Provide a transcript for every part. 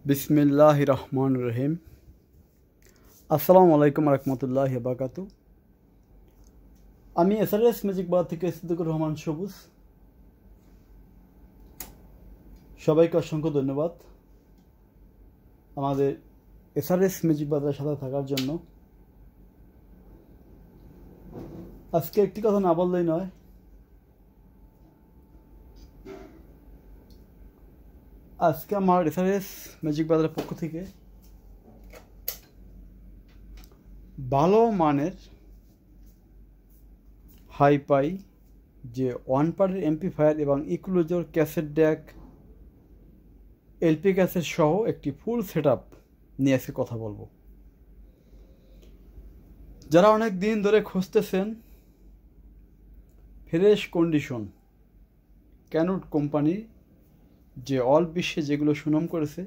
बिस्मिल्लाहिर रहमानिर रहीम। আসসালামু আলাইকুম রহমতুল্লাহি ওয়া বারাকাতু। আমি এসআরএস ম্যাজিক বার থেকে সিদ্দিকুর রহমান সবুজ। সবাইকে অসংখ্য ধন্যবাদ আমাদের এসআরএস ম্যাজিক বারের সাথে থাকার জন্য। আজকে একটি কথা না বললেই নয়, আজকে আমার এসআরএস ম্যাজিক বাজারের পক্ষ থেকে ভালো মানের হাইপাই যে ওয়ান পার্টের এমপ্লিফায়ার এবং ইকুলোজার ক্যাসেট ডেক এলপি ক্যাসেট সহ একটি ফুল সেটআপ নিয়ে আজকে কথা বলবো। যারা অনেক দিন ধরে খুঁজতেছেন ফ্রেশ কন্ডিশন ক্যানোট কোম্পানি যে অল বিশ্বে যেগুলো সুনাম করেছে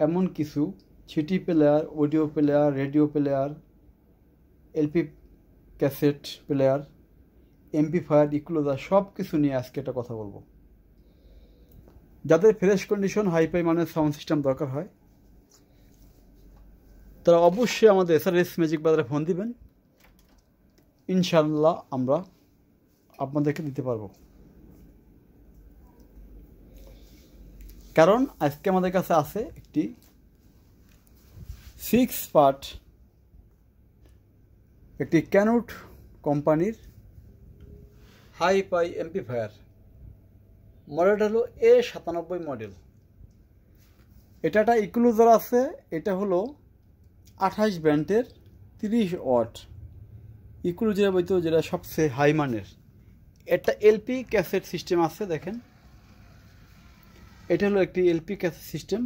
এমন কিছু CD player, audio player, radio player, LP cassette player, amplifier, equalizer সব কিছু নিয়ে আজকে একটা কথা বলবো। যাদের ফ্রেশ কন্ডিশন হাইফাই মানের সাউন্ড সিস্টেম দরকার হয় তারা অবশ্যই আমাদের এসআরএস ম্যাজিক বাজারে ফোন দিবেন, ইনশাআল্লাহ আমরা আপনাদেরকে দিতে পারবো। কারণ আজকে আমাদের কাছে আছে একটি 6 পার্ট একটি ক্যানোট কোম্পানির হাইফাই এমপ্লিফায়ার। মডেলটা হলো A97 মডেল। এটা একটা ইকুলোজার আছে, এটা হলো 28 ব্যান্ডের 30 ওয়াট ইকুলোজার বইতো যেটা সবচেয়ে হাই মানের। একটা এলপি ক্যাসেট সিস্টেম আছে, দেখেন এটা হলো একটি এলপি ক্যাসেট সিস্টেম।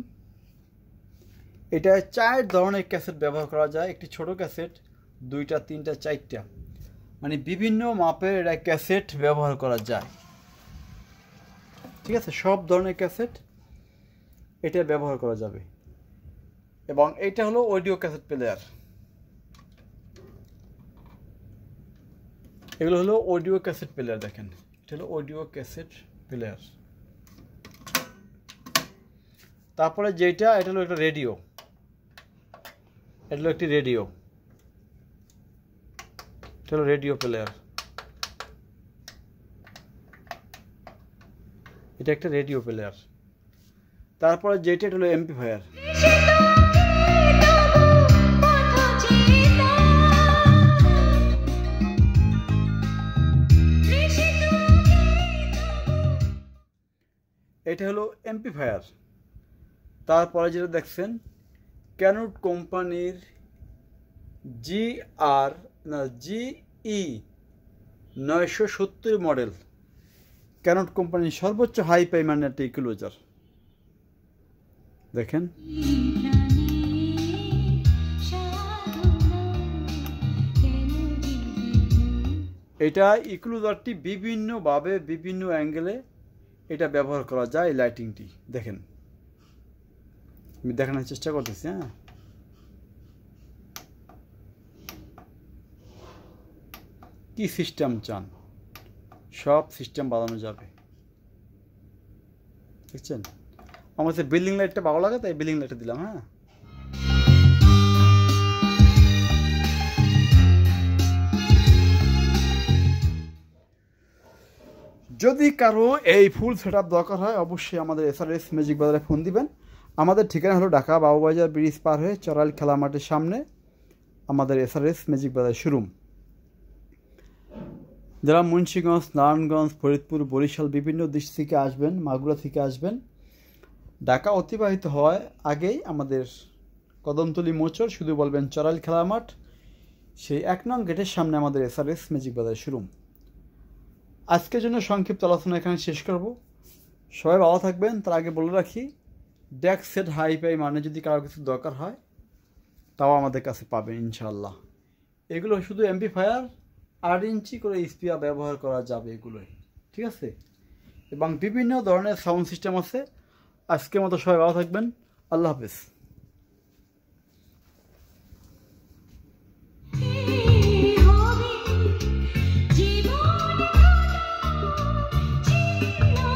এটা 4 ধরনের ক্যাসেট ব্যবহার করা যায়। একটি ছোট ক্যাসেট, 2টা, 3টা, 4টা, মানে বিভিন্ন মাপের এটা ক্যাসেট ব্যবহার করা যায়। ঠিক আছে, সব ধরনের ক্যাসেট এটা ব্যবহার করা যাবে। এবং এটা হলো অডিও ক্যাসেট প্লেয়ার। এগুলো হলো অডিও ক্যাসেট প্লেয়ার, দেখেন এটা হলো অডিও ক্যাসেট প্লেয়ার। তারপরে যেটা এটা হলো একটা রেডিও, এটা হলো একটি রেডিও, এটা হলো রেডিও প্লেয়ার। এটা একটা রেডিও প্লেয়ার। তারপরে যেটা এটা হলো এমপ্লিফায়ার। এটা হলো এমপ্লিফায়ার। তারপরে যেটা দেখছেন ক্যানোট কোম্পানির GE 970 মডেল, ক্যানোট কোম্পানির সর্বোচ্চ হাইফাই মানের একটা ইকুলোজার। দেখেন এটা ইকুলোজারটি বিভিন্নভাবে বিভিন্ন অ্যাঙ্গেলে এটা ব্যবহার করা যায়। লাইটিংটি দেখেন, আমি দেখানোর চেষ্টা করতেছি। হ্যাঁ, কি সিস্টেম চান সব সিস্টেম বানানো যাবে। দেখছেন, আমার কাছে বিল্ডিং লাইটটা ভালো লাগে তাই বিল্ডিং লাইটটা দিলাম। হ্যাঁ, যদি কারো এই ফুল সেটআপ দরকার হয় অবশ্যই আমাদের এসআরএস ম্যাজিক বাজারে ফোন দিবেন। আমাদের ঠিকানা হলো ঢাকা বাবুবাজার ব্রিজ পার হয়ে চড়াইল খেলা মাঠের সামনে আমাদের এসআরএস ম্যাজিক বাজার শোরুম। যারা মুন্সিগঞ্জ, নারায়ণগঞ্জ, ফরিদপুর, বরিশাল বিভিন্ন দেশ থেকে আসবেন, মাগুরা থেকে আসবেন, ঢাকা অতিবাহিত হওয়ার আগেই আমাদের কদমতলী মোচর শুধু বলবেন চড়াইল খেলা মাঠ, সেই 1 নং গেটের সামনে আমাদের এসআরএস ম্যাজিক বাজার শোরুম। আজকের জন্য সংক্ষিপ্ত আলোচনা এখানে শেষ করব। সবাই ভালো থাকবেন। তার আগে বলে রাখি, ডেক সেট হাইফাই মানে যদি কারো কিছু দরকার হয় তাও আমাদের কাছে পাবেন ইনশাআল্লাহ। এগুলো শুধু এমপ্লিফায়ার 8 ইঞ্চি করে স্পিকার ব্যবহার করা যাবে এগুলোই, ঠিক আছে। এবং বিভিন্ন ধরনের সাউন্ড সিস্টেম আছে। আজকের মতো সবাই ভালো থাকবেন। আল্লাহ হাফেজ।